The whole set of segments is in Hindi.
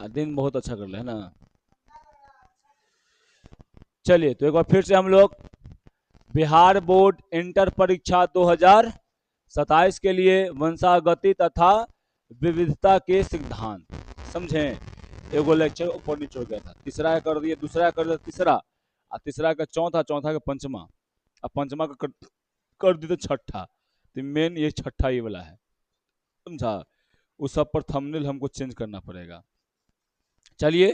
दिन बहुत अच्छा कर ले है ना। चलिए तो एक बार फिर से हम लोग बिहार बोर्ड इंटर परीक्षा 2027 के लिए वंशागति तथा विविधता के सिद्धांत समझे। एगो लेक्चर ऊपर नीचे हो गया था, तीसरा कर दिए, दूसरा कर दिया तीसरा, और तीसरा का चौथा, चौथा का पंचमा, और पंचमा का कर दिए तो छठा। तो मेन ये छठा ये वाला है, समझा। उस सब पर थंबनेल हमको चेंज करना पड़ेगा। चलिए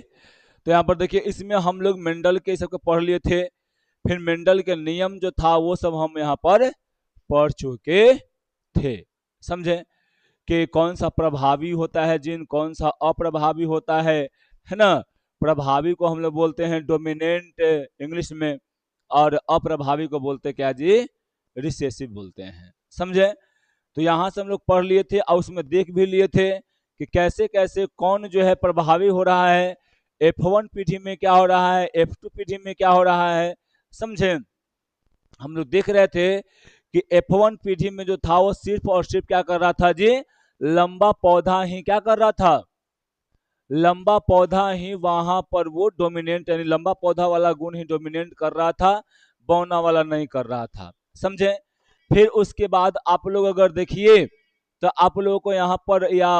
तो यहाँ पर देखिए, इसमें हम लोग मेंडल के सब पढ़ लिए थे, फिर मेंडल के नियम जो था वो सब हम यहाँ पर पढ़ चुके थे, समझे। कि कौन सा प्रभावी होता है जीन, कौन सा अप्रभावी होता है ना। प्रभावी को हम लोग बोलते हैं डोमिनेंट इंग्लिश में, और अप्रभावी को बोलते क्या जी, रिसेसिव बोलते हैं, समझे। तो यहाँ से हम लोग पढ़ लिए थे और उसमें देख भी लिए थे कि कैसे कैसे कौन जो है प्रभावी हो रहा है, F1 पीढ़ी में क्या हो रहा है, F2 पीढ़ी में क्या हो रहा है, समझे। हम लोग देख रहे थे कि F1 पीढ़ी में जो था वो सिर्फ और सिर्फ क्या कर रहा था जी, लंबा पौधा ही क्या कर रहा था, लंबा पौधा ही वहां पर वो डोमिनेंट, यानी लंबा पौधा वाला गुण ही डोमिनेंट कर रहा था, बौना वाला नहीं कर रहा था, समझे। फिर उसके बाद आप लोग अगर देखिए तो आप लोगों को यहाँ पर या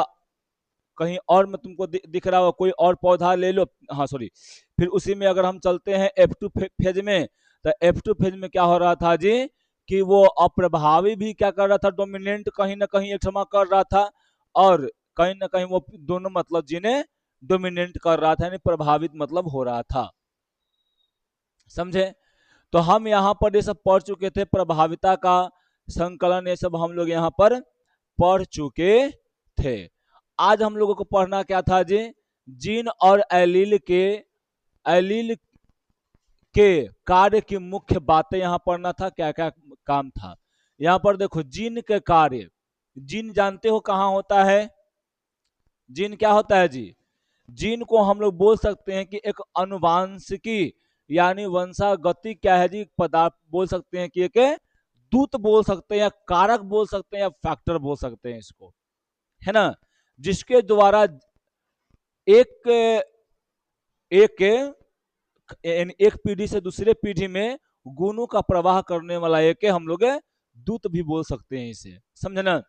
कहीं और में तुमको दिख रहा हो कोई और पौधा ले लो, हाँ सॉरी। फिर उसी में अगर हम चलते हैं F2 फेज में, तो F2 फेज में क्या हो रहा था जी, कि वो अप्रभावी भी क्या कर रहा था, डोमिनेंट कहीं ना कहीं एक समय कर रहा था, और कहीं ना कहीं वो दोनों मतलब जिन्हें डोमिनेंट कर रहा था, यानी प्रभावित मतलब हो रहा था, समझे। तो हम यहाँ पर ये सब पढ़ चुके थे, प्रभाविता का संकलन ये सब हम लोग यहाँ पर पढ़ चुके थे। आज हम लोगों को पढ़ना क्या था जी, जीन और एलील के कार्य की मुख्य बातें यहाँ पढ़ना था, क्या क्या काम था। यहाँ पर देखो जीन के कार्य, जीन जानते हो कहाँ होता है, जीन क्या होता है जी, जीन को हम लोग बोल सकते हैं कि एक अनुवांशिकी यानी वंशागति क्या है जी, पदार्थ बोल सकते हैं कि एक दूत बोल सकते हैं, या कारक बोल सकते हैं, या फैक्टर बोल सकते हैं इसको, है ना। जिसके द्वारा एक एक एक पीढ़ी से दूसरे पीढ़ी में गुणों का प्रवाह करने वाला एक हम लोग दूत भी बोल सकते हैं इसे, समझे ना।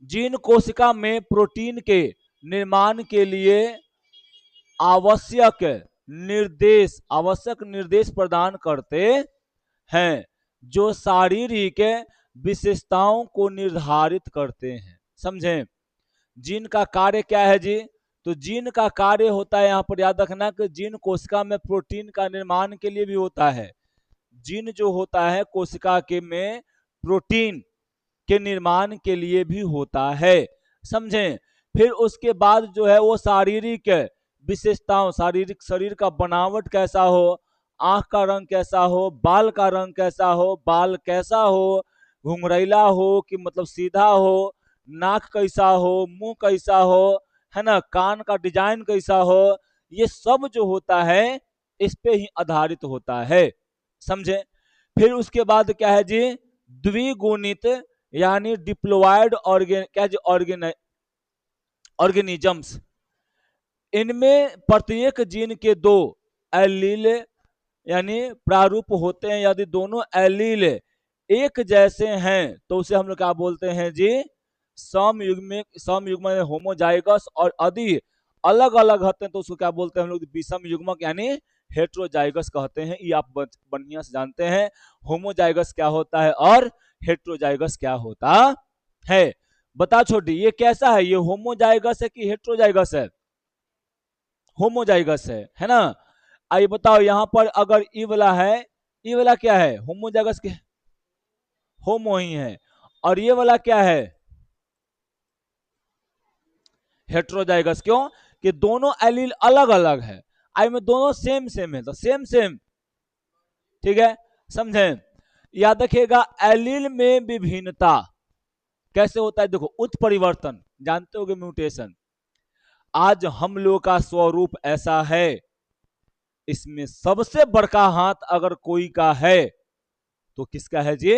जीन कोशिका में प्रोटीन के निर्माण के लिए आवश्यक निर्देश प्रदान करते हैं, जो शारीरिक विशेषताओं को निर्धारित करते हैं, समझे। जीन का कार्य क्या है जी, तो जीन का कार्य होता है, यहाँ पर याद रखना कि जीन कोशिका में प्रोटीन का निर्माण के लिए भी होता है। जीन जो होता है कोशिका के में प्रोटीन के निर्माण के लिए भी होता है, समझे। फिर उसके बाद जो है वो शारीरिक विशेषताओं, शारीरिक शरीर का बनावट कैसा हो, आंख का रंग कैसा हो, बाल का रंग कैसा हो, बाल कैसा हो, घुंघरैला हो कि मतलब सीधा हो, नाक कैसा हो, मुंह कैसा हो, है ना, कान का डिजाइन कैसा हो, ये सब जो होता है इस पे ही आधारित होता है, समझे। फिर उसके बाद क्या है जी, द्विगुणित यानी डिप्लॉयड ऑर्गेनिजम्स, इनमें प्रत्येक जीन के दो एलील यानी प्रारूप होते हैं। यदि दोनों एलील एक जैसे हैं तो उसे हम लोग क्या बोलते हैं जी, समयुग्म होमोजाइगस, और यदि अलग अलग होते हैं तो उसको क्या बोलते हैं हम लोग, विषम युग्मक यानी हेट्रोजाइगस कहते हैं। ये आप बढ़िया से जानते हैं होमोजाइगस क्या होता है और हेट्रोजाइगस क्या होता है। बता छोटी, ये कैसा है, ये होमोजाइगस है कि हेट्रोजाइगस है, होमोजाइगस है ना। आइए बताओ यहाँ पर अगर ई वाला है, ई वाला क्या है, होमोजाइगस के होमो ही है, और ये वाला क्या है, हेट्रोजाइगस। क्यों कि दोनों एलील अलग अलग है, आई में दोनों सेम सेम है तो सेम सेम, ठीक है, समझे। याद रखिएगा एलील में विभिन्नता कैसे होता है, देखो उत्परिवर्तन जानते होगे, म्यूटेशन। आज हम लोग का स्वरूप ऐसा है, इसमें सबसे बड़का हाथ अगर कोई का है तो किसका है जी,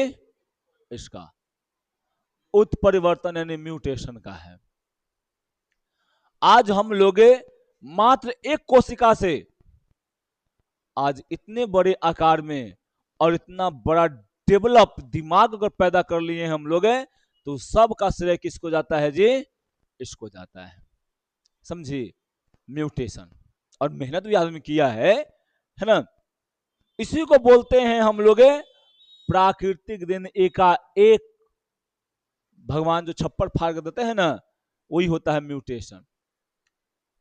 इसका उत्परिवर्तन यानी म्यूटेशन का है। आज हम लोग मात्र एक कोशिका से आज इतने बड़े आकार में और इतना बड़ा डेवलप दिमाग अगर पैदा कर लिए हम लोग तो सबका श्रेय किसको जाता है जी? इसको जाता है, समझिए, म्यूटेशन। और मेहनत भी आदमी किया है ना। इसी को बोलते हैं हम लोग प्राकृतिक दिन एकाएक भगवान जो छप्पर फाड़ कर देते हैं ना, वही होता है म्यूटेशन।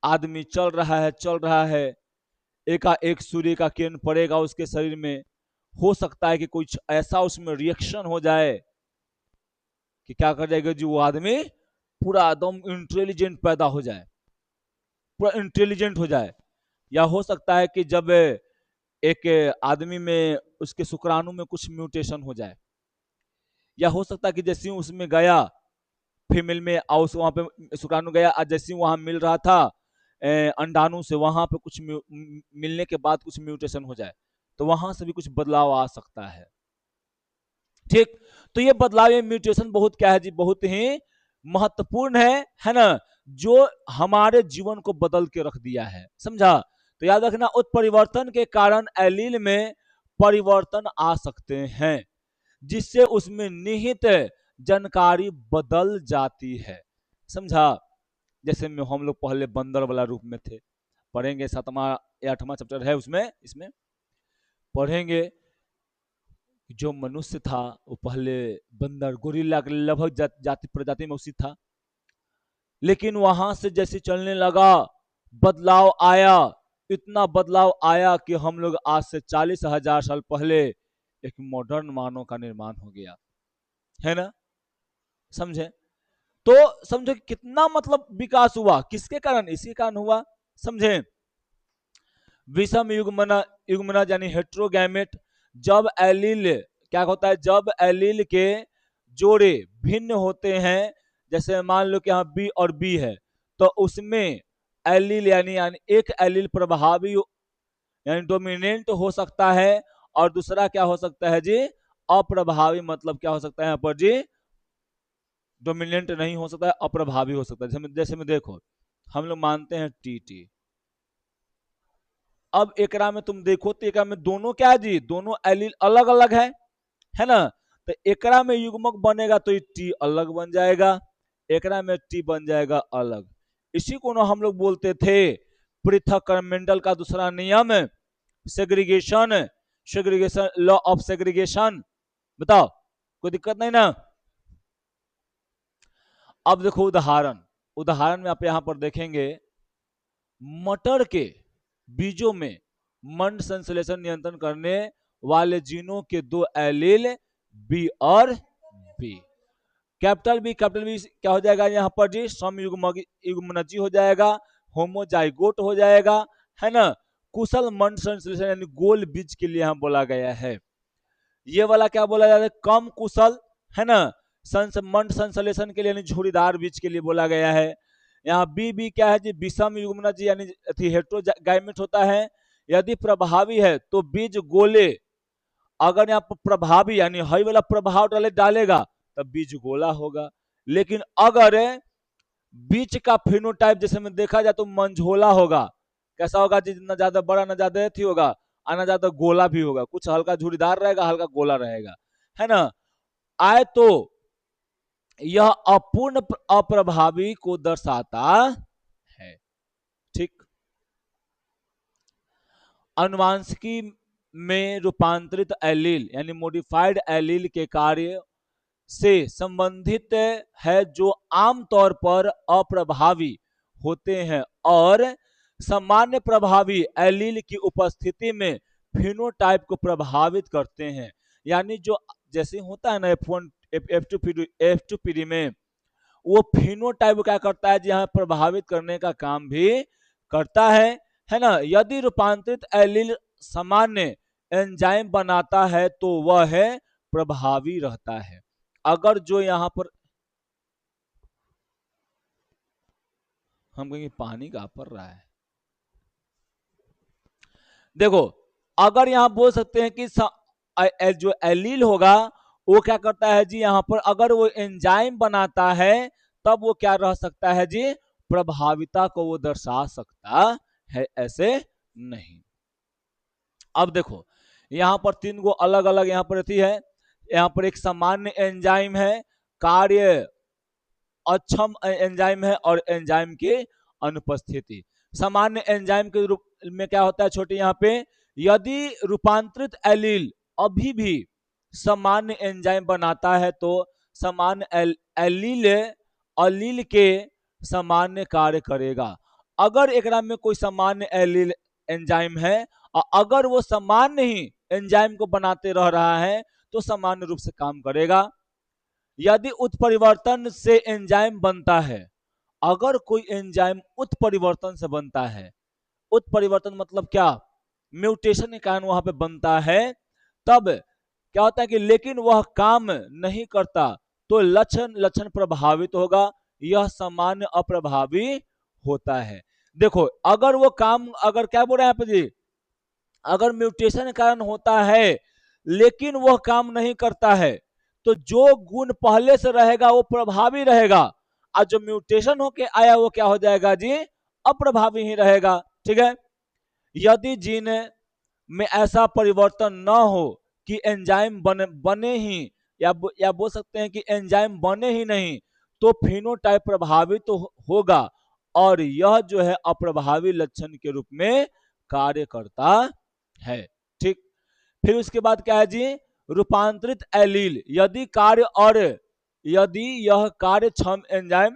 आदमी चल रहा है, एकाएक सूर्य का किरण पड़ेगा उसके शरीर में, हो सकता है कि कुछ ऐसा उसमें रिएक्शन हो जाए कि क्या कर जाएगा जी, वो आदमी पूरा एकदम इंटेलिजेंट पैदा हो जाए, पूरा इंटेलिजेंट हो जाए। या हो सकता है कि जब एक आदमी में उसके शुक्राणु में कुछ म्यूटेशन हो जाए, या हो सकता है कि जैसे उसमें गया फीमेल में और वहां पे शुक्राणु गया और जैसे वहां मिल रहा था अंडाणु से, वहां पे कुछ मिलने के बाद कुछ म्यूटेशन हो जाए, तो वहां से भी कुछ बदलाव आ सकता है। ठीक, तो ये बदलाव, ये म्यूटेशन बहुत क्या है जी, बहुत ही महत्वपूर्ण है ना, जो हमारे जीवन को बदल के रख दिया है, समझा। तो याद रखना, उत्परिवर्तन के कारण एलील में परिवर्तन आ सकते हैं, जिससे उसमें निहित जानकारी बदल जाती है, समझा। जैसे में हम लोग पहले बंदर वाला रूप में थे, पढ़ेंगे 7वां या 8वां चैप्टर है उसमें, इसमें पढ़ेंगे जो मनुष्य था वो पहले बंदर गोरिल्ला के लगभग जाति प्रजाति में उसी था, लेकिन वहां से जैसे चलने लगा बदलाव आया, इतना बदलाव आया कि हम लोग आज से 40,000 साल पहले एक मॉडर्न मानव का निर्माण हो गया है ना, समझे। तो समझो कितना मतलब विकास हुआ, किसके कारण? इसी कारण हुआ, समझे। विषम युग्मना यानी हेट्रोगैमेट, जब एलील क्या होता है, जब एलील के जोड़े भिन्न होते हैं, जैसे मान लो कि यहाँ बी और बी है, तो उसमें एलील यानी एक एलील प्रभावी यानी डोमिनेंट हो सकता है, और दूसरा क्या हो सकता है जी, अप्रभावी। मतलब क्या हो सकता है यहाँ पर जी, डोमिनेंट नहीं हो सकता है, अप्रभावी हो सकता है। जैसे में देखो, हम लोग मानते हैं टी, अब एकरा में तुम देखो तो एकरा में दोनों क्या है जी, दोनों एलील अलग अलग है ना। तो एकरा में युग्मक बनेगा तो ये टी अलग बन जाएगा, एकरा में टी बन जाएगा अलग। इसी को ना हम लोग बोलते थे पृथक्करण, मेंडल का दूसरा नियम, segregation, segregation law of segregation. बताओ, कोई दिक्कत नहीं ना। अब देखो उदाहरण में आप यहां पर देखेंगे, मटर के बीजों में मंड संश्लेषण नियंत्रण करने वाले जीनों के दो एलील बी और बी। कैपिटल बी क्या हो जाएगा यहाँ पर जी, समयुग्मनजी हो जाएगा, होमोजाइगोट हो जाएगा, है ना। कुशल मंड संश्लेषण यानी गोल बीज के लिए यहाँ बोला गया है। ये वाला क्या बोला जाता है, कम कुशल, है ना, मंड संश्लेषण के लिए यानी झुरीदार बीज के लिए बोला गया है। यहाँ बी क्या है जी, विषम युग्मनज यानी हेट्रोगैमेट होता है। यदि प्रभावी है तो बीज गोले, अगर यहाँ पर प्रभावी यानी हई वाला प्रभाव डालेगा तब बीज गोला होगा। लेकिन अगर बीज का फिनोटाइप जैसे में देखा जाए तो मंझोला होगा। कैसा होगा जी, ना ज्यादा बड़ा ना ज्यादा अथी होगा, और ना ज्यादा गोला भी होगा, कुछ हल्का झुरीदार रहेगा, हल्का गोला रहेगा, है ना। आए तो यह अपूर्ण अप्रभावी को दर्शाता है। ठीक, अनुवांशिकी में रूपांतरित एलील यानी मॉडिफाइड एलील के कार्य से संबंधित है, जो आमतौर पर अप्रभावी होते हैं और सामान्य प्रभावी एलील की उपस्थिति में फिनोटाइप को प्रभावित करते हैं। यानी जो जैसे होता है ना F1 F2 पीढ़ी में, वो फिनोटाइप क्या करता है जी, यहाँ प्रभावित करने का काम भी करता है ना। यदि रूपांतरित एलील सामान्य एंजाइम बनाता है तो वह है प्रभावी रहता है। अगर जो यहाँ पर हम कहेंगे पानी का पड़ रहा है, देखो, अगर यहां बोल सकते हैं कि जो एलील होगा वो क्या करता है जी, यहां पर अगर वो एंजाइम बनाता है तब वो क्या रह सकता है जी, प्रभाविता को वो दर्शा सकता है, ऐसे नहीं। अब देखो यहां पर तीन गो अलग अलग यहां पर थी है, यहां पर एक सामान्य एंजाइम है, कार्य अक्षम एंजाइम है और एंजाइम की अनुपस्थिति। सामान्य एंजाइम के रूप में क्या होता है छोटे यहाँ पे, यदि रूपांतरित एलील अभी भी सामान्य एंजाइम बनाता है तो सामान्य एलील अलील के सामान्य कार्य करेगा। अगर एकरा में कोई सामान्य एलील एंजाइम है और अगर वो सामान्य ही एंजाइम को बनाते रह रहा है तो सामान्य रूप से काम करेगा। यदि उत्परिवर्तन से एंजाइम बनता है, अगर कोई एंजाइम उत्परिवर्तन से बनता है, उत्परिवर्तन मतलब क्या, म्यूटेशन के कारण वहां पे बनता है, तब क्या होता है कि लेकिन वह काम नहीं करता तो लक्षण प्रभावित होगा, यह सामान्य अप्रभावी होता है। देखो अगर वो काम, अगर क्या बोल रहे हैं आप जी, अगर म्यूटेशन के कारण होता है लेकिन वह काम नहीं करता है तो जो गुण पहले से रहेगा वो प्रभावी रहेगा, और जो म्यूटेशन होके आया वो क्या हो जाएगा जी, अप्रभावी ही रहेगा। ठीक है, यदि जीन में ऐसा परिवर्तन न हो कि एंजाइम बने ही या बोल सकते हैं कि एंजाइम बने ही नहीं तो फिनोटाइप प्रभावित तो होगा और यह जो है अप्रभावी लक्षण के रूप में कार्य करता है। ठीक, फिर उसके बाद क्या है जी, रूपांतरित एलील यदि कार्य और यदि यह कार्य क्षम एंजाइम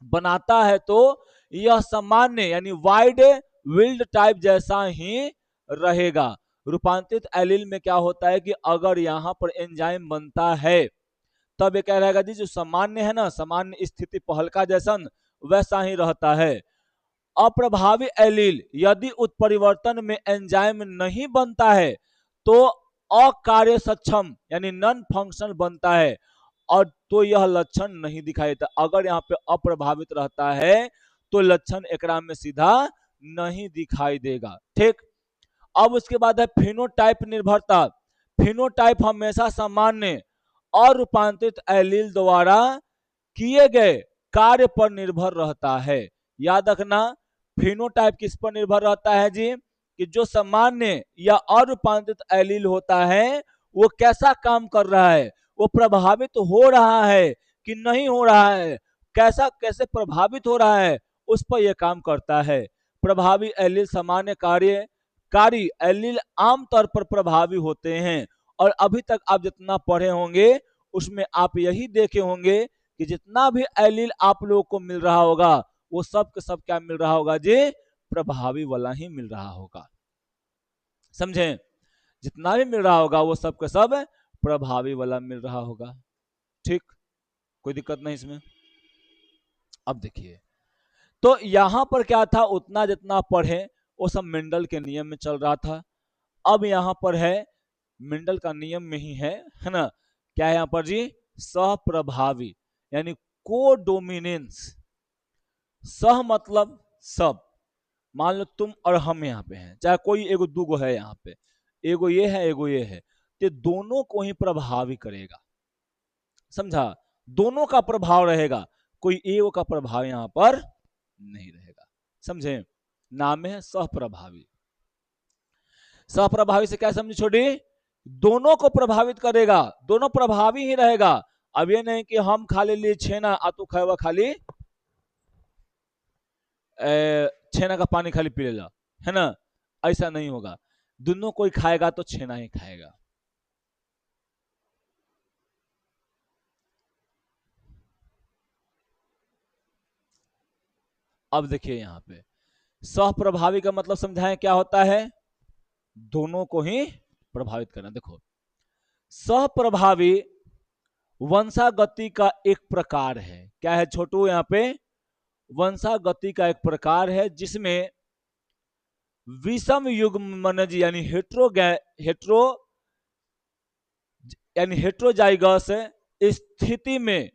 बनाता है तो यह सामान्य यानी वाइड विल्ड टाइप जैसा ही रहेगा। रूपांतरित एलील में क्या होता है कि अगर यहां पर एंजाइम बनता है तब ये क्या रहेगा जी, जो सामान्य है ना, सामान्य स्थिति पहलका जैसन वैसा ही रहता है। अप्रभावी एलील यदि उत्परिवर्तन में एंजाइम नहीं बनता है तो अकार्य सक्षम यानी नॉन फंक्शनल बनता है और तो यह लक्षण नहीं दिखाई देता। अगर यहाँ पे अप्रभावित रहता है तो लक्षण एकरा में सीधा नहीं दिखाई देगा। ठीक, अब उसके बाद है फिनोटाइप निर्भरता। फिनोटाइप हमेशा सामान्य और रूपांतरित एलील द्वारा किए गए कार्य पर निर्भर रहता है। याद रखना फिनोटाइप किस पर निर्भर रहता है जी, कि जो सामान्य या अरूपांतरित एलील होता है वो कैसा काम कर रहा है, वो प्रभावित हो रहा है कि नहीं हो रहा है, कैसा कैसे प्रभावित हो रहा है, उस पर यह काम करता है। प्रभावी एलील सामान्य कारी एलील आमतौर पर प्रभावी होते हैं और अभी तक आप जितना पढ़े होंगे उसमें आप यही देखे होंगे कि जितना भी एलील आप लोगों को मिल रहा होगा वो सब के सब क्या मिल रहा होगा जी, प्रभावी वाला ही मिल रहा होगा। समझे, जितना भी मिल रहा होगा वो सब के सब प्रभावी वाला मिल रहा होगा। ठीक, कोई दिक्कत नहीं इसमें। अब देखिए तो यहां पर क्या था, उतना जितना पढ़े वो सब मेंडल के नियम में चल रहा था। अब यहां पर है मेंडल का नियम में ही है ना, क्या है यहां पर जी, सहप्रभावी यानी कोडोमिनेंस। सह मतलब सब, मान लो तुम और हम यहाँ पे हैं, चाहे कोई एगो दूगो है यहाँ पे, एगो ये है एगो ये है, तो दोनों को ही प्रभावी करेगा। समझा, दोनों का प्रभाव रहेगा, कोई एगो का प्रभाव यहाँ पर नहीं रहेगा। समझे, नाम है सहप्रभावी। सहप्रभावी से क्या समझे छोटी, दोनों को प्रभावित करेगा, दोनों प्रभावी ही रहेगा। अब ये नहीं कि हम खा ले लिए छेना आ तू खाएगा खाली छेना का पानी खाली पी लेला, है ना, ऐसा नहीं होगा। दोनों कोई खाएगा तो छेना ही खाएगा। अब देखिए यहां पे सहप्रभावी का मतलब समझाएं क्या होता है, दोनों को ही प्रभावित करना। देखो सहप्रभावी वंशागति का एक प्रकार है, क्या है छोटू यहाँ पे, वंशागति का एक प्रकार है जिसमें विषम युग्म यानी हेट्रो यानी हेट्रोजाइगस स्थिति में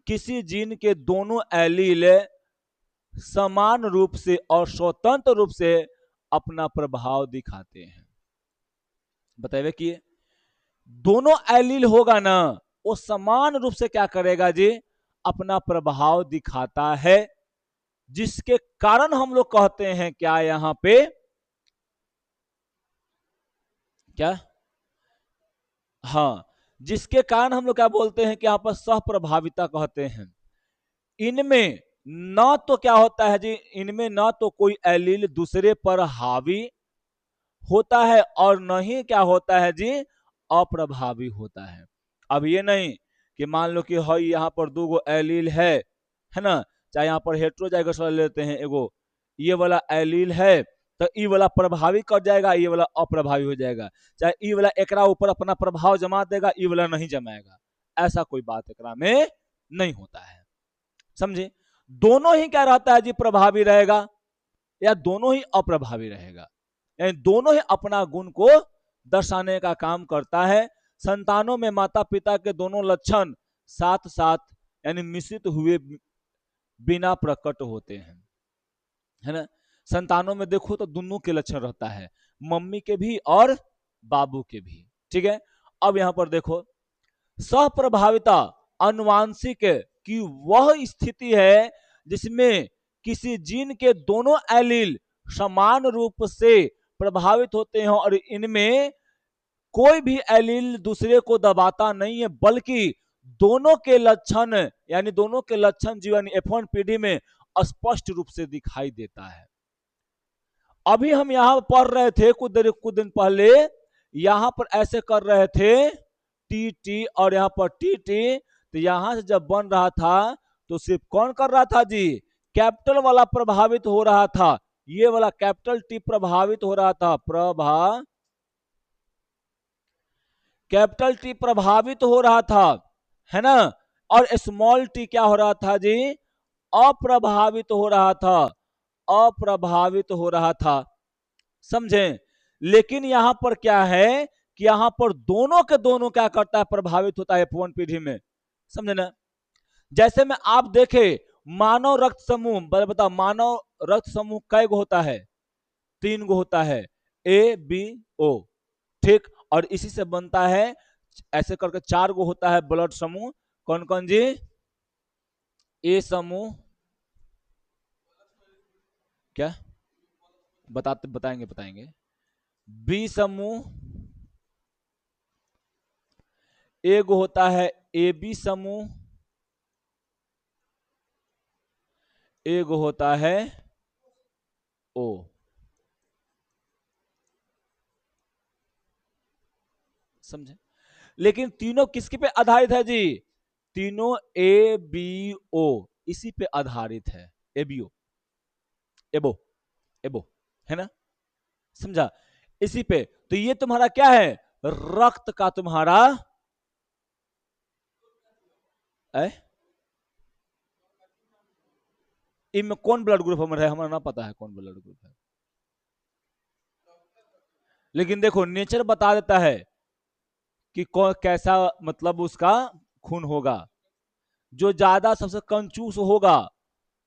किसी जीन के दोनों एलील समान रूप से और स्वतंत्र रूप से अपना प्रभाव दिखाते हैं। बताइए कि दोनों एलील होगा ना, वो समान रूप से क्या करेगा जी, अपना प्रभाव दिखाता है। जिसके कारण हम लोग कहते हैं क्या यहां पे, क्या, हाँ, जिसके कारण हम लोग क्या बोलते हैं कि यहां पर सहप्रभाविता कहते हैं। इनमें न तो क्या होता है जी, इनमें न तो कोई एलील दूसरे पर हावी होता है और न ही क्या होता है जी, अप्रभावी होता है। अब ये नहीं कि मान लो कि हई यहाँ पर दो गो एलील है ना, चाहे यहाँ पर हेट्रोजाइगस वाला लेते हैं एगो, ये वाला एलील है तो ई वाला प्रभावी कर जाएगा, ये वाला अप्रभावी हो जाएगा, चाहे ई वाला एकरा ऊपर अपना प्रभाव जमा देगा, ई वाला नहीं जमाएगा, ऐसा कोई बात एकरा में नहीं होता है। समझे, दोनों ही क्या रहता है जी, प्रभावी रहेगा या दोनों ही अप्रभावी रहेगा, यानी दोनों ही अपना गुण को दर्शाने का काम करता है। संतानों में माता पिता के दोनों लक्षण साथ साथ यानी मिश्रित हुए बिना प्रकट होते हैं, है ना। संतानों में देखो तो दोनों के लक्षण रहता है, मम्मी के भी और बाबू के भी, ठीक है। अब यहां पर देखो, सहप्रभाविता अनुवांशिक की वह स्थिति है जिसमें किसी जीन के दोनों एलील समान रूप से प्रभावित होते हैं और इनमें कोई भी एलील दूसरे को दबाता नहीं है, बल्कि दोनों के लक्षण यानी दोनों के लक्षण जीवन F1 पीढ़ी में स्पष्ट रूप से दिखाई देता है। अभी हम यहां पढ़ रहे थे कुछ दिन पहले, यहां पर ऐसे कर रहे थे टी टी और यहां पर टी टी, तो यहां से जब बन रहा था तो सिर्फ कौन कर रहा था जी, कैपिटल वाला प्रभावित हो रहा था, ये वाला कैपिटल टी प्रभावित हो रहा था, कैपिटल टी प्रभावित हो रहा था, है ना, और स्मॉल टी क्या हो रहा था जी, अप्रभावित हो रहा था, अप्रभावित हो रहा था। समझे, लेकिन यहां पर क्या है कि यहां पर दोनों के दोनों क्या करता है, प्रभावित होता है F1 पीढ़ी में। समझे ना, जैसे में आप देखे मानव रक्त समूह, बताओ मानव रक्त समूह कै गो होता है, 3 गो होता है, ए बी ओ, ठीक, और इसी से बनता है ऐसे करके 4 गो होता है ब्लड समूह, कौन कौन जी, ए समूह, क्या बताएंगे, बी समूह, एक होता है ए बी समूह, एक होता है ओ। समझे, लेकिन तीनों किसके पे आधारित है जी, तीनों ए बी ओ इसी पे आधारित है, एबीओ, एबो, एबो, है ना। समझा, इसी पे, तो ये तुम्हारा क्या है, रक्त का तुम्हारा इनमें कौन ब्लड ग्रुप हमारा है, हमारा ना पता है कौन ब्लड ग्रुप है, लेकिन देखो नेचर बता देता है कि कौन कैसा मतलब उसका खून होगा, जो ज्यादा सबसे कंजूस होगा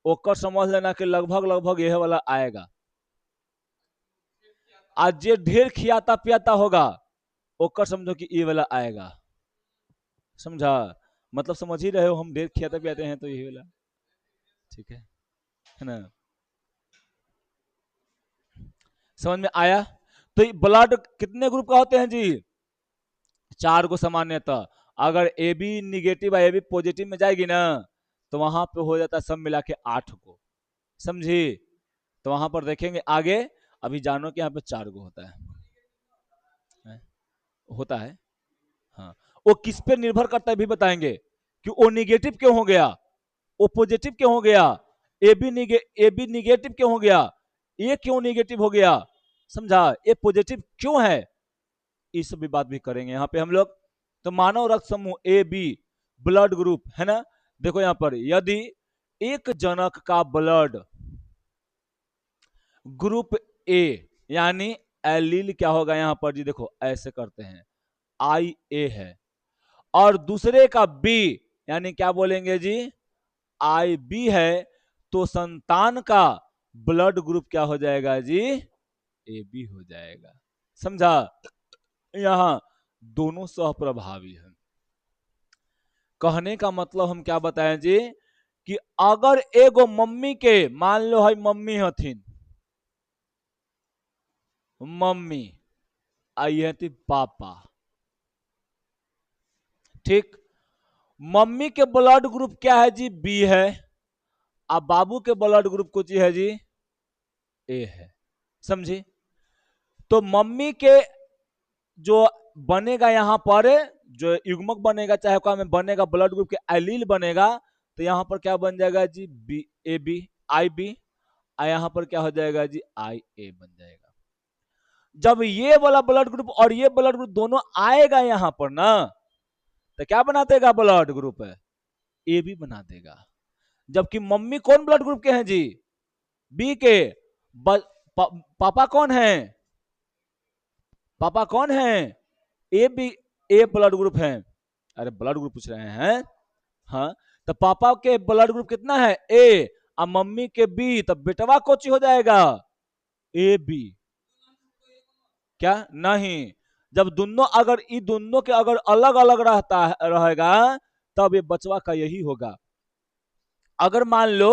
ओकर समझ लेना कि लगभग लगभग यह वाला आएगा, आज जे ढेर खियाता पियाता होगा ओकर समझो कि ये वाला आएगा। समझा, मतलब समझ ही रहे हो, हम ढेर खियाते पियाते हैं तो यही वाला, ठीक है ना, समझ में आया। तो ब्लड कितने ग्रुप का होते हैं जी, 4 को सामान्यतः, अगर ए बी निगेटिव या ए बी पॉजिटिव में जाएगी ना तो वहां पे हो जाता है सब मिला के 8 को। समझी, तो वहां पर देखेंगे आगे, अभी जानो कि यहाँ पे 4 को होता है, होता है, हाँ, वो किस पे निर्भर करता है भी बताएंगे कि वो निगेटिव क्यों हो गया, वो पॉजिटिव क्यों हो गया, ए बी निगेटिव क्यों हो गया, ये क्यों निगेटिव हो गया, समझा, ये पॉजिटिव क्यों है, इस भी बात भी करेंगे यहाँ पे हम लोग। तो मानव रक्त समूह ए बी ब्लड ग्रुप है ना, देखो यहाँ पर यदि एक जनक का ब्लड ग्रुप ए यानी एलील क्या होगा यहाँ पर जी, देखो ऐसे करते हैं आई ए है, और दूसरे का बी यानी क्या बोलेंगे जी, आई बी है, तो संतान का ब्लड ग्रुप क्या हो जाएगा जी, ए बी हो जाएगा। समझा, यहां दोनों सहप्रभावी हैं। कहने का मतलब हम क्या बताएं जी, कि अगर एगो मम्मी के, मान लो है मम्मी हथिन, मम्मी आई हती पापा, ठीक। मम्मी के ब्लड ग्रुप क्या है जी? बी है। अब बाबू के ब्लड ग्रुप कुछ है जी, ए है। समझे? तो मम्मी के जो बनेगा यहां पर, जो युग्मक बनेगा, चाहे क्या में बनेगा, ब्लड ग्रुप के एलील बनेगा, तो यहां पर क्या बन जाएगा जी? B A B, I B. यहां पर क्या हो जाएगा जी? आई ए बन जाएगा। जब ये वाला ब्लड ग्रुप और ये ब्लड ग्रुप दोनों आएगा यहां पर ना, तो क्या बना देगा? ब्लड ग्रुप ए बी बना देगा। जबकि मम्मी कौन ब्लड ग्रुप के हैं जी? बी के। पापा कौन है? पापा कौन है? A B, A blood group है। अरे ब्लड ग्रुप पूछ रहे हैं। हाँ, तो पापा के ब्लड ग्रुप कितना है? ए। और मम्मी के बी, तो बेटवा कोची हो जाएगा? A B. क्या नहीं? जब दोनों, अगर ये दोनों के अगर अलग अलग रहता रहेगा, तब ये बचवा का यही होगा। अगर मान लो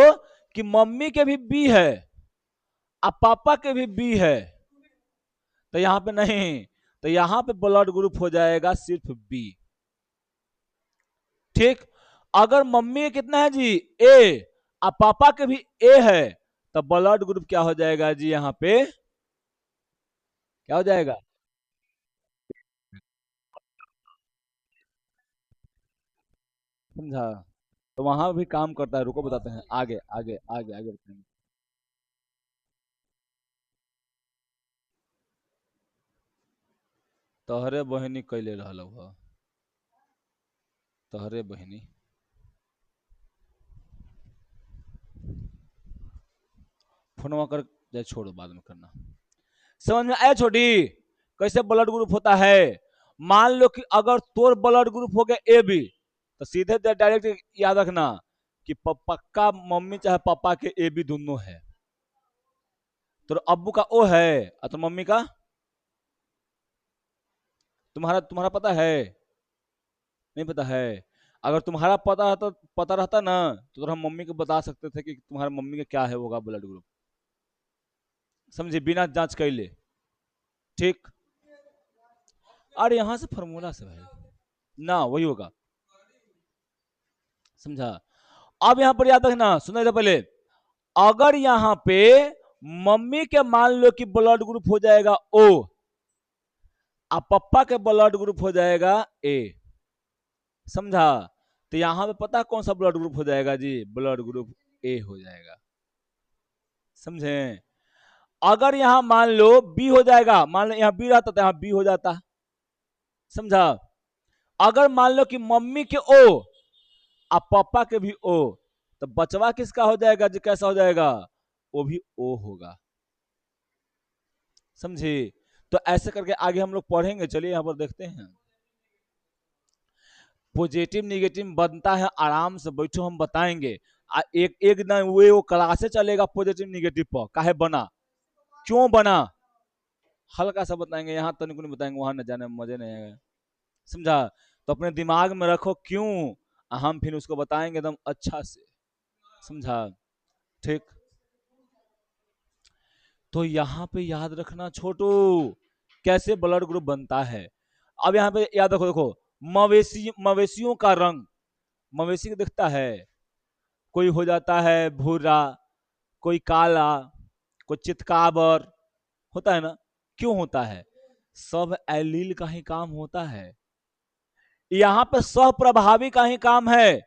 कि मम्मी के भी बी है और पापा के भी बी है, तो यहां पे नहीं, तो यहां पे ब्लड ग्रुप हो जाएगा सिर्फ बी। ठीक। अगर मम्मी के कितना है जी? ए, और पापा के भी ए है, तो ब्लड ग्रुप क्या हो जाएगा जी? यहां पे क्या हो जाएगा? समझा? तो वहां भी काम करता है। रुको बताते हैं, आगे आगे आगे आगे बताएंगे। तोहरे बहिनी कैले रहल हो, तोहरे बहिनी। फोनवा कर जाए, छोड़ो बाद में करना। समझ में आया छोटी? कैसे ब्लड ग्रुप होता है? मान लो कि अगर तोर ब्लड ग्रुप हो गया ए बी, तो सीधे डायरेक्ट याद रखना कि पक्का मम्मी चाहे पापा के ए बी दोनों है। तो अब्बू का ओ है और तो मम्मी का, तुम्हारा तुम्हारा पता है? नहीं पता है? अगर तुम्हारा पता रहता ना, तो हम मम्मी को बता सकते थे कि तुम्हारा मम्मी का क्या है, होगा ब्लड ग्रुप। समझे? बिना जांच कैले। ठीक। अरे यहां से फॉर्मूला से भाई ना, वही होगा। समझा? अब यहां पर याद रखना, सुना था पहले। अगर यहां पे मम्मी के मान लो कि ब्लड ग्रुप हो जाएगा ओ, और पप्पा के ब्लड ग्रुप हो जाएगा ए। समझा? तो यहां पे पता कौन सा ब्लड ग्रुप हो जाएगा जी? ब्लड ग्रुप ए हो जाएगा। समझे? अगर यहां मान लो बी हो जाएगा, मान लो यहां बी रहता तो यहां बी हो जाता। समझा? अगर मान लो कि मम्मी के ओ और पापा के भी ओ, तो बचवा किसका हो जाएगा जी? कैसा हो जाएगा? वो भी ओ होगा। समझे? तो ऐसे करके आगे हम लोग पढ़ेंगे। चलिए यहां पर देखते हैं। पॉजिटिव निगेटिव बनता है, आराम से बैठो, हम बताएंगे। एक एक दिन वो क्लासे चलेगा पॉजिटिव निगेटिव पर, काहे बना, क्यों बना, हल्का सा बताएंगे। यहाँ तनिक नहीं बताएंगे, वहां न जाने में मजे नहीं आएगा। समझा? तो अपने दिमाग में रखो क्यों, हम फिर उसको बताएंगे एकदम अच्छा से। समझा? ठीक। तो यहाँ पे याद रखना छोटू, कैसे ब्लड ग्रुप बनता है। अब यहाँ पे याद रखो, देखो, मवेशियों का रंग, मवेशी को दिखता है, कोई हो जाता है भूरा, कोई काला, कोई चितकाबर, होता है ना? क्यों होता है? सब एलील का ही काम होता है। यहाँ पे सह प्रभावी का ही काम है।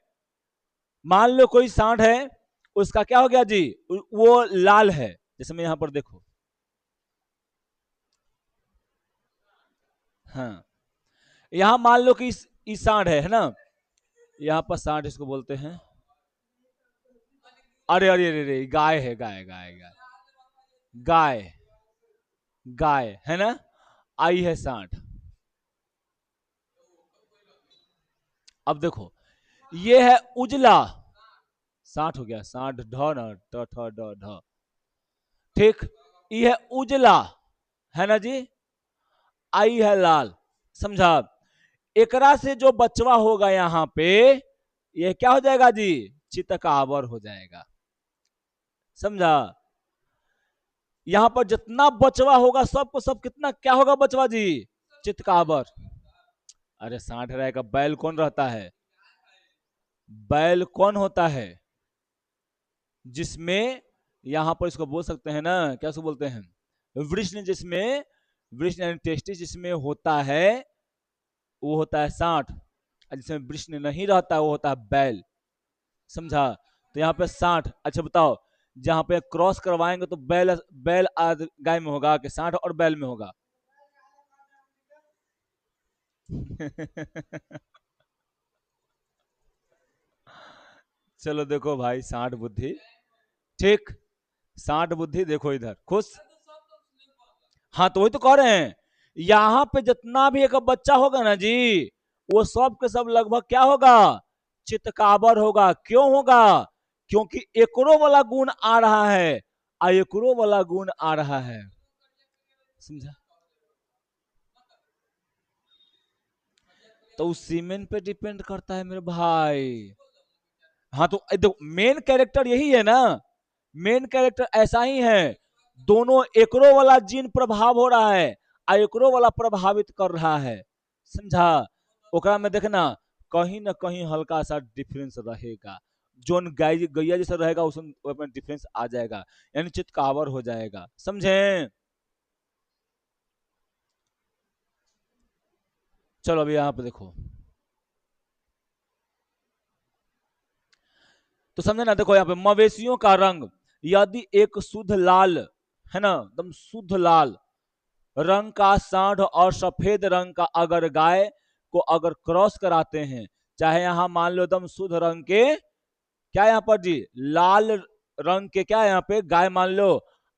मान लो कोई सांड है, उसका क्या हो गया जी? वो लाल है। जैसे मैं यहां पर देखो, हाँ, यहां मान लो कि इस सांड है ना? यहाँ पर सांड इसको बोलते हैं। अरे अरे अरे अरे, गाय है, गाय गाय गाय गाय, गाय है ना? आई है सांड। अब देखो, ये है उजला, साठ हो गया, साठ ढ न, ट ठ ड ढ। ठीक। ये है उजला, है ना जी? आई है लाल। समझा? एकरा से जो बचवा होगा यहाँ पे, ये क्या हो जाएगा जी? चितकाबर हो जाएगा। समझा? यहां पर जितना बचवा होगा सबको सब कितना क्या होगा बचवा जी? चितकाबर। अरे 60 रहेगा, बैल कौन रहता है? बैल कौन होता है जिसमें, यहां पर इसको बोल सकते हैं ना, क्या उसको बोलते हैं, वृषण, जिसमें वृषण यानी टेस्टिस जिसमें होता है वो होता है 60, जिसमें वृषण नहीं रहता है वो होता है बैल। समझा? तो यहाँ पे 60। अच्छा बताओ, जहां पे क्रॉस करवाएंगे तो बैल बैल गाय में होगा कि 60 और बैल में होगा? चलो देखो भाई, 60 बुद्धि। ठीक, 60 बुद्धि, देखो इधर खुश। हाँ तो वही तो कह रहे हैं, यहां पे जितना भी एक बच्चा होगा ना जी, वो सब के सब लगभग क्या होगा? चितकाबर होगा। क्यों होगा? क्योंकि एकरो वाला गुण आ रहा है, आ एकरो वाला गुण आ रहा है। समझा? तो उस सीमेंट पे डिपेंड करता है मेरे भाई। हाँ तो देखो, मेन कैरेक्टर यही है ना, मेन कैरेक्टर ऐसा ही है। दोनों एकरो वाला जीन प्रभाव हो रहा है, आ एकरो वाला प्रभावित कर रहा है। समझा? ओकरा में देखना कहीं ना कहीं हल्का सा डिफरेंस रहेगा, जोन गाय गैया जैसा रहेगा उसमें डिफरेंस आ जाएगा, यानी चितकावर हो जाएगा। समझे? चलो अभी यहाँ पे देखो, तो समझे ना, देखो यहाँ पे मवेशियों का रंग यदि एक शुद्ध लाल है ना, एकदम शुद्ध लाल रंग का सांड और सफेद रंग का अगर गाय को अगर क्रॉस कराते हैं, चाहे यहां मान लो एकदम शुद्ध रंग के, क्या यहाँ पर जी लाल रंग के क्या यहाँ पे गाय मान लो,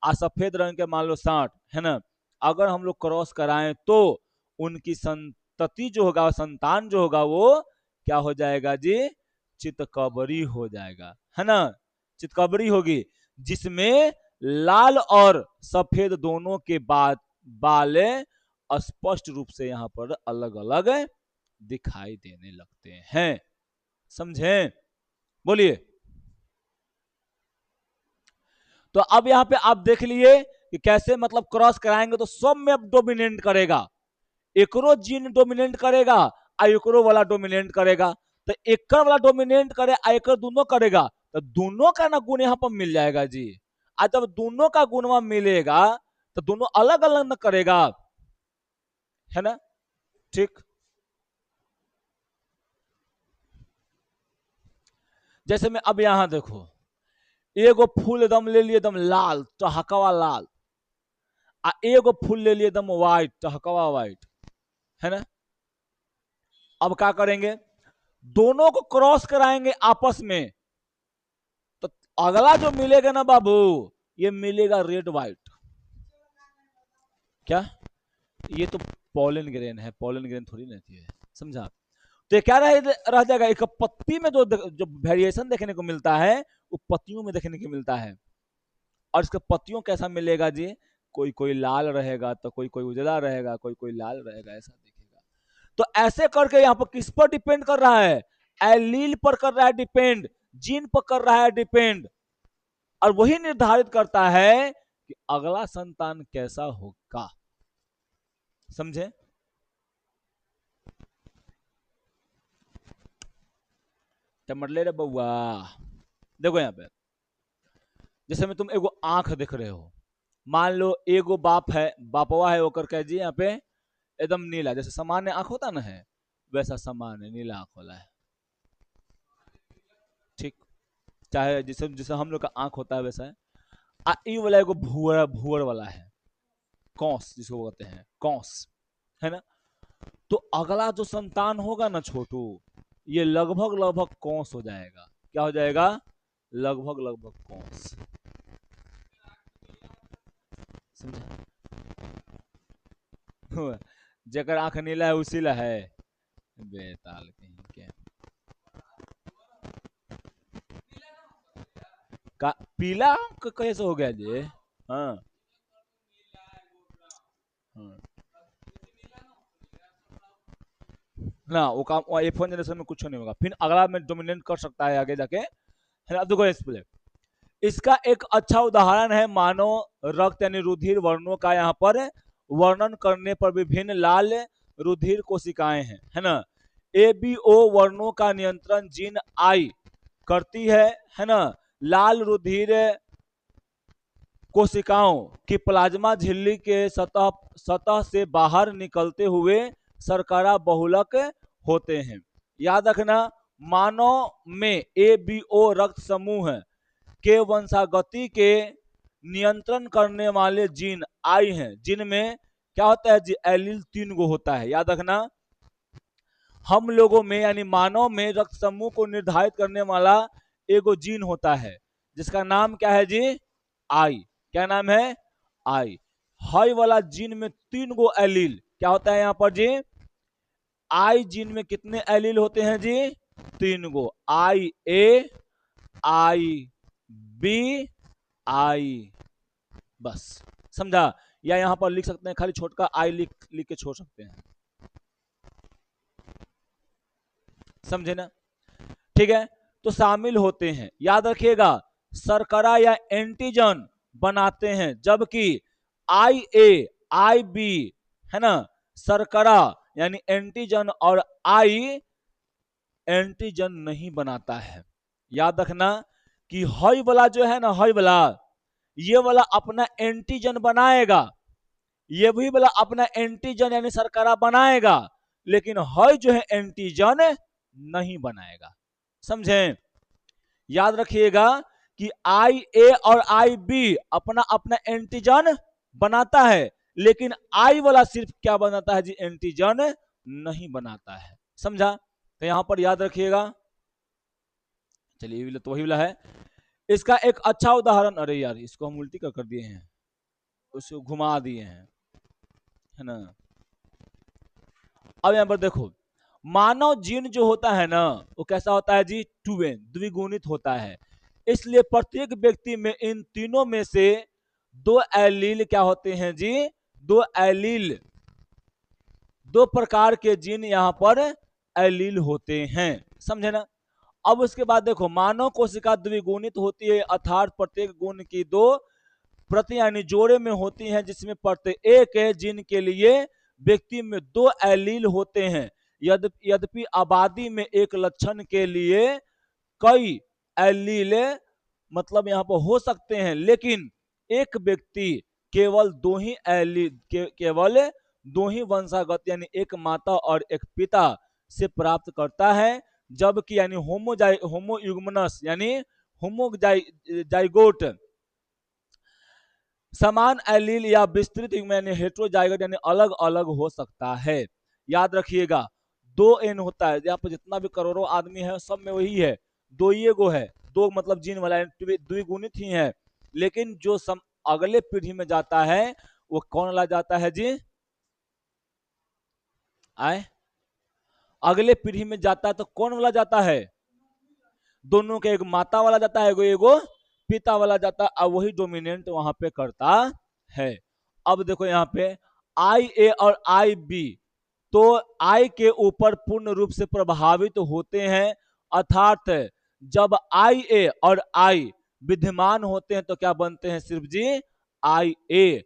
और सफेद रंग के मान लो सांड, है ना, अगर हम लोग क्रॉस कराएं तो उनकी संतति जो होगा, संतान जो होगा, वो क्या हो जाएगा जी? चितकबरी हो जाएगा, है ना, चितकबरी होगी, जिसमें लाल और सफेद दोनों के बाद बाल स्पष्ट रूप से यहां पर अलग अलग दिखाई देने लगते हैं। समझे? बोलिए। तो अब यहां पे आप देख लिए कि कैसे मतलब क्रॉस कराएंगे तो सब में अब डोमिनेट करेगा, एकरो जीन डोमिनेट करेगा, आ एकरो वाला डोमिनेट करेगा। तो एक वाला डोमिनेट करे आ एक दोनों करेगा, तो दोनों का ना गुण यहां पर मिल जाएगा जी। आज जब दोनों का गुण वहां मिलेगा तो दोनों अलग अलग न करेगा, है ना? ठीक, जैसे में अब यहां देखो, एगो फूल एकदम ले लिए एकदम लाल टहकवा लाल, आ एगो फूल ले लिए एकदम व्हाइट टहकवा व्हाइट, है ना? अब क्या करेंगे, दोनों को क्रॉस कराएंगे आपस में, तो अगला जो मिलेगा ना बाबू, ये मिलेगा रेड व्हाइट। क्या? ये तो पॉलन ग्रेन है, पॉलन ग्रेन थोड़ी रहती है। समझा? तो ये क्या रह जाएगा, एक पत्ती में जो जो वेरिएशन देखने को मिलता है वो पत्तियों में देखने को मिलता है। और इसके पत्तियों कैसा मिलेगा जी? कोई कोई लाल रहेगा तो कोई कोई उजला रहेगा, कोई कोई लाल रहेगा, ऐसा दिखेगा। तो ऐसे करके यहाँ पर किस पर डिपेंड कर रहा है? एलील पर कर रहा है डिपेंड, जीन पर कर रहा है डिपेंड, और वही निर्धारित करता है कि अगला संतान कैसा होगा। समझे? टमटले रे बउआ। देखो यहाँ पे, जैसे में तुम एगो आंख देख रहे हो, मान लो एगो बाप है, बापवा है, वो कह जी यहाँ पे एकदम नीला, जैसे सामान्य आंख होता ना है, वैसा सामान्य नीला आंख वाला है। ठीक, चाहे जिसे जिसे हम लोग का आंख होता है वैसा है। ई वाला एगो भूअर भूअर वाला है, कौस जिसको बोलते हैं कौस, है ना? तो अगला जो संतान होगा ना छोटू, ये लगभग लगभग कौस हो जाएगा। क्या हो जाएगा? लगभग लगभग कौस। समझा? जकर आंख नीला है उसी ला है, बेताल कहीं के। का पीला कैसे हो गया जी? हाँ हाँ, ना वो काम, F1 जनरेशन में कुछ नहीं होगा, फिर अगला में डोमिनेट कर सकता है आगे जाके, है ना। अब देखो एक्सप्लेन, इसका एक अच्छा उदाहरण है मानव रक्त यानी रुधिर वर्णों का यहाँ पर वर्णन करने पर विभिन्न लाल रुधिर कोशिकाएं हैं, है ना। एबीओ वर्णों का नियंत्रण जीन आई करती है ना। लाल रुधिर कोशिकाओं की प्लाज्मा झिल्ली के सतह सतह से बाहर निकलते हुए शर्करा बहुलक होते हैं। याद रखना, मानव में एबीओ रक्त समूह के वंशागति के नियंत्रण करने वाले जीन आई हैं, जिनमें क्या होता है जी, एलील 3 गो होता है। याद रखना, हम लोगों में यानी मानव में रक्त समूह को निर्धारित करने वाला एगो जीन होता है जिसका नाम क्या है जी, आई। क्या नाम है, आई। हाई वाला जीन में 3 गो एलील क्या होता है यहाँ पर जी, आई जीन में कितने एलील होते हैं जी, 3 गो, आई ए, आई बी, आई, बस समझा। या यहां पर लिख सकते हैं खाली छोटका आई लिख के छोड़ सकते हैं, समझे ना। ठीक है, तो शामिल होते हैं, याद रखिएगा, शर्करा या एंटीजन बनाते हैं, जबकि आई ए आई बी है ना शर्करा यानी एंटीजन और आई एंटीजन नहीं बनाता है। याद रखना कि हई वाला जो है ना, हई वाला ये वाला अपना एंटीजन बनाएगा, ये भी वाला अपना एंटीजन यानी शर्करा बनाएगा, लेकिन हई जो है एंटीजन नहीं बनाएगा, समझे। याद रखिएगा कि आई ए और आई बी अपना अपना एंटीजन बनाता है, लेकिन आई वाला सिर्फ क्या बनाता है जी, एंटीजन नहीं बनाता है, समझा। तो यहां पर याद रखिएगा। चलिए तो वही वाला है। इसका एक अच्छा उदाहरण, अरे यार इसको हम उल्टी कर दिए हैं, उसको घुमा दिए हैं, है ना। अब यहां पर देखो, मानव जीन जो होता है ना वो कैसा होता है जी, द्विगुणित होता है। इसलिए प्रत्येक व्यक्ति में इन तीनों में से 2 एलील क्या होते हैं जी, 2 एलील, 2 प्रकार के जीन यहां पर एलील होते हैं, समझे ना। अब उसके बाद देखो, मानव कोशिका द्विगुणित होती है, अर्थात प्रत्येक गुण की 2 प्रति यानी जोड़े में होती हैं, जिसमें प्रत्येक जीन के लिए व्यक्ति में 2 एलील होते हैं। यद्यपि आबादी में एक लक्षण के लिए कई एलील मतलब यहाँ पर हो सकते हैं, लेकिन एक व्यक्ति केवल 2 ही एलील केवल 2 ही वंशागत यानी एक माता और एक पिता से प्राप्त करता है, जबकि यानी होमोयुग्मनस यानी होमोजाइगोट समान एलील या विस्तृत युग्म यानी हेट्रोजाइगोट यानी अलग अलग हो सकता है। याद रखिएगा, 2 एन होता है, यहाँ पर जितना भी करोड़ों आदमी है सब में वही है, 2 ही गो है, 2 मतलब जीन वाला द्विगुणित ही है। लेकिन जो अगले पीढ़ी में जाता है वो कौन वाला जाता है जी, आए अगले पीढ़ी में जाता है तो कौन वाला जाता है, दोनों के एक माता वाला जाता है, एगो पिता वाला जाता है, और वही डोमिनेंट वहां पे करता है। अब देखो यहाँ पे आई ए और आई बी, तो आई के ऊपर पूर्ण रूप से प्रभावित होते हैं, अर्थात जब आई ए और आई विद्यमान होते हैं तो क्या बनते हैं, सिर्फ जी आई ए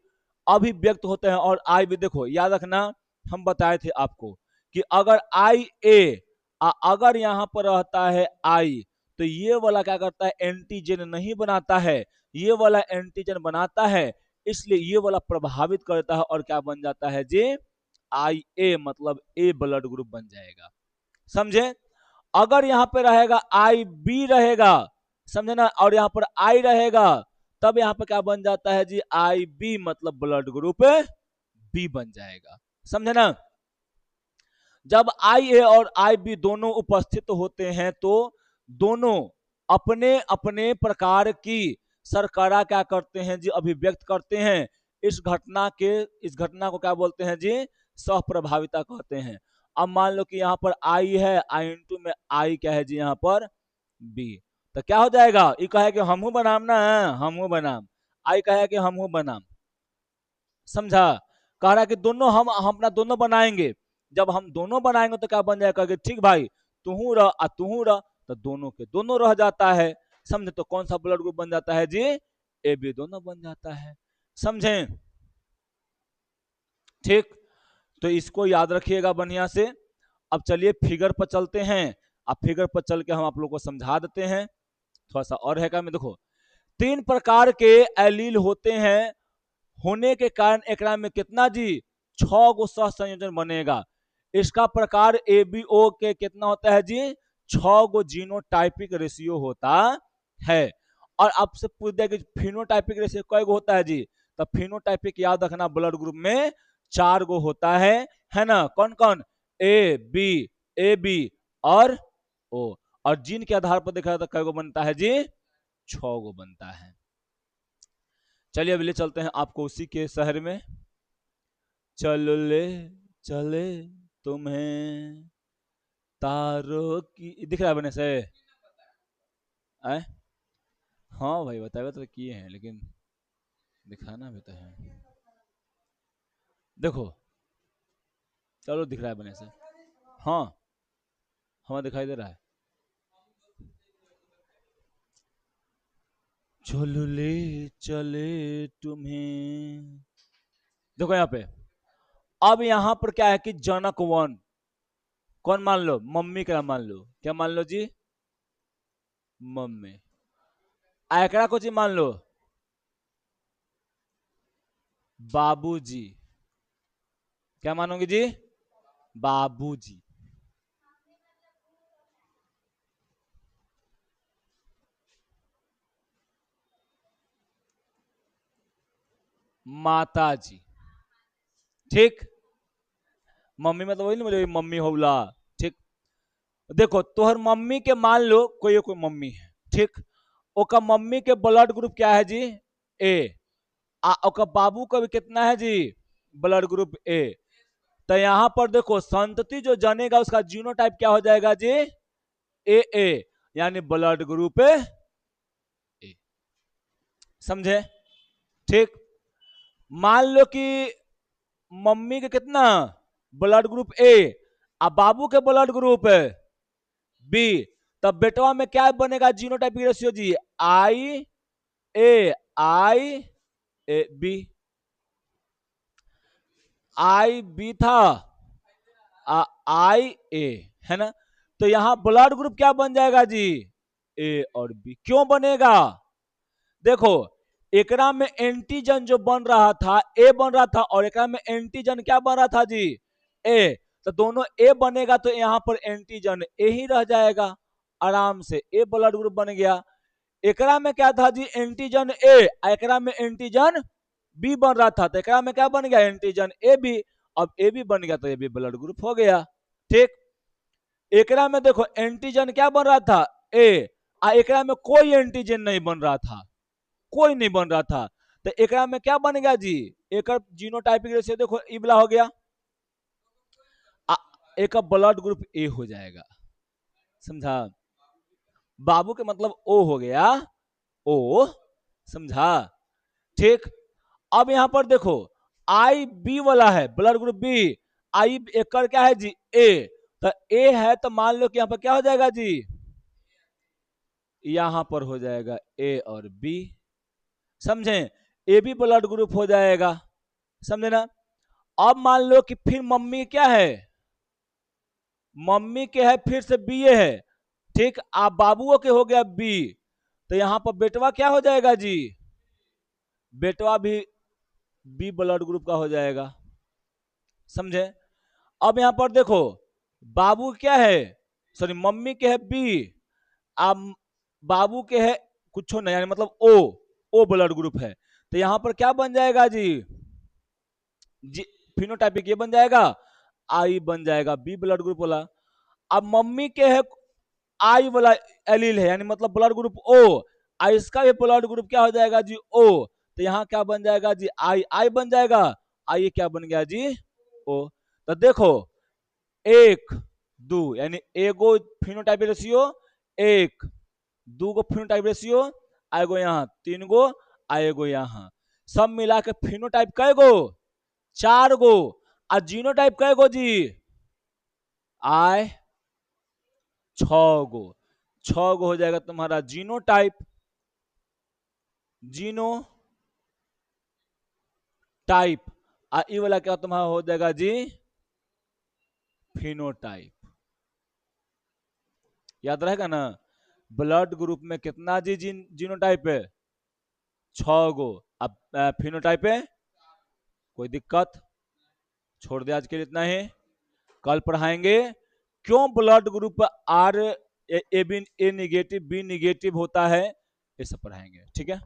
अभिव्यक्त होते हैं, और आई भी देखो, याद रखना हम बताए थे आपको कि अगर आई ए अगर यहां पर रहता है आई, तो ये वाला क्या करता है, एंटीजन नहीं बनाता है, ये वाला एंटीजन बनाता है, इसलिए ये वाला प्रभावित करता है और क्या बन जाता है जी, आई ए मतलब ए ब्लड ग्रुप बन जाएगा, समझे। अगर यहां पे रहेगा आई बी रहेगा, समझे ना, और यहां पर आई रहेगा, तब यहां पर क्या बन जाता है जी, आई बी मतलब ब्लड ग्रुप बी बन जाएगा, समझे ना। जब आई ए और आई बी दोनों उपस्थित होते हैं तो दोनों अपने अपने प्रकार की शर्करा क्या करते हैं जी, अभिव्यक्त करते हैं। इस घटना को क्या बोलते हैं जी, सहप्रभाविता कहते हैं। अब मान लो कि यहाँ पर आई है, आई इंटू में आई क्या है जी, यहाँ पर बी, तो क्या हो जाएगा, ये कहे कि हमहू बनाम ना, हमहू बनाम, आई कहे कि हमहू बनाम, समझा। कह रहा है कि दोनों हम अपना दोनों बनाएंगे, जब हम दोनों बनाएंगे तो क्या बन जाएगा कि ठीक भाई, तू रह, तो दोनों के दोनों रह जाता है। समझे? तो कौन सा ब्लड ग्रुप बन जाता है जी? ए बी दोनों बन जाता है। समझे? ठीक, तो इसको याद रखिएगा बढ़िया से। अब चलिए फिगर पर चलते हैं। अब फिगर पर चल के हम आप लोग को समझा देते हैं। थोड़ा सा और है क्या में, देखो 3 प्रकार के एलील होते हैं, होने के कारण एकरा में कितना जी? 6 गो सह संयोजन बनेगा। इसका प्रकार एबीओ के कितना होता है जी? 6 गो जीनोटाइपिक रेशियो होता है। और आपसे पूछ दिया कि फिनोटाइपिक रेशियो कई गो होता है जी? तो फिनोटाइपिक याद रखना ब्लड ग्रुप में 4 गो होता है ना? कौन कौन? ए बी और ओ। और जीन के आधार पर देखा तो कई गो बनता है जी? 6 गो बनता है। चलिए अब ले चलते हैं आपको उसी के शहर में। चल ले चले तुम्हें तारों की, दिख रहा है बने से? आए? हाँ भाई बताए तो किए हैं, लेकिन दिखाना भी तो है। देखो चलो दिख रहा है बने से। हाँ हमें दिखाई दे रहा है। चल ले चले तुम्हें, देखो यहाँ पे। अब यहाँ पर क्या है कि जनक वन कौन मान लो? मम्मी का मान लो। क्या मान लो जी? मम्मी। एकरा को जी मान लो बाबूजी। क्या मानोगे जी? बाबूजी। माता जी। ठीक, मम्मी मतलब वही ना बोले मम्मी होला। ठीक, देखो तोहर मम्मी के मान लो कोई मम्मी है। ठीक, ओका मम्मी के ब्लड ग्रुप क्या है जी? ए। ओका बाबू का भी कितना है जी? Blood group A. तो यहां पर देखो संतति जो जनेगा उसका जीनोटाइप क्या हो जाएगा जी? ए, यानी ब्लड ग्रुप ए। समझे? ठीक, मान लो कि मम्मी के कितना ब्लड ग्रुप ए, और बाबू के ब्लड ग्रुप बी। तब बेटवा में क्या बनेगा जीनोटाइपिक रेशियो जी? I A B. I B था, आई ए, है ना? तो यहां ब्लड ग्रुप क्या बन जाएगा जी? ए और बी। क्यों बनेगा? देखो एकरा में एंटीजन जो बन रहा था ए बन रहा था, और एकरा में एंटीजन क्या बन रहा था जी? ए। तो दोनों ए बनेगा तो यहां पर एंटीजन ए ही रह जाएगा, आराम से ए ब्लड ग्रुप बन गया। एकरा में क्या था जी? एंटीजन ए, एकरा में एंटीजन बी बन रहा था, तो एकरा में क्या बन गया? Antigen A B. अब ए बी बन गया तो ए बी ब्लड ग्रुप हो गया। ठीक, एकरा में देखो एंटीजन क्या बन रहा था? ए। एकरा में कोई एंटीजन नहीं बन रहा था, कोई नहीं बन रहा था। तो एकरा में क्या बन गया जी? एक जीनोटाइपिक रेशियो देखो इबला हो गया, एक ब्लड ग्रुप ए हो जाएगा। समझा? बाबू के मतलब ओ हो गया, ओ। समझा? ठीक, अब यहां पर देखो आई बी वाला है ब्लड ग्रुप बी, आई एक क्या है जी? ए। तो ए है तो मान लो कि यहां पर क्या हो जाएगा जी? यहां पर हो जाएगा ए और बी। समझे? ए भी ब्लड ग्रुप हो जाएगा। समझे ना? अब मान लो कि फिर मम्मी क्या है? मम्मी के है फिर से बी ए है। ठीक, आप बाबुओं के हो गया बी। तो यहां पर बेटवा क्या हो जाएगा जी? बेटवा भी बी ब्लड ग्रुप का हो जाएगा। समझे? अब यहां पर देखो बाबू क्या है, सॉरी मम्मी के है बी, अब बाबू के है कुछ नहीं, यानी मतलब ओ, ओ ब्लड ग्रुप है। तो यहां पर क्या बन जाएगा जी? फिनोटाइपिक ये बन जाएगा, आई बन जाएगा बी ब्लड ग्रुप वाला। अब मम्मी के है आई वाला एलील है, यानी मतलब ब्लड ग्रुप ओ, इसका भी ब्लड ग्रुप क्या हो जाएगा जी? ओ। तो यहाँ क्या बन जाएगा जी? आई बन जाएगा, आई क्या बन गया जी? ओ। तो देखो एक दो, यानी एगो फिनोटाइप रेशियो एक, दो गो फिनोटाइप रेशियो, आएगो यहाँ तीन गो, आएगो यहाँ, सब मिला के फिनोटाइप कै गो? 4 गो। और जीनोटाइप कै गो जी? आय 6 गो। 6 गो हो जाएगा तुम्हारा जीनोटाइप, जीनोटाइप, और ई वाला क्या तुम्हारा हो जाएगा जी फिनोटाइप। याद रहेगा ना, ब्लड ग्रुप में कितना जी जीनोटाइप है, 6 गो। अब फिनोटाइप है, कोई दिक्कत, छोड़ दे आज के लिए इतना ही, कल पढ़ाएंगे क्यों blood group are A negative B negative होता है, ये सब पढ़ाएंगे, ठीक है।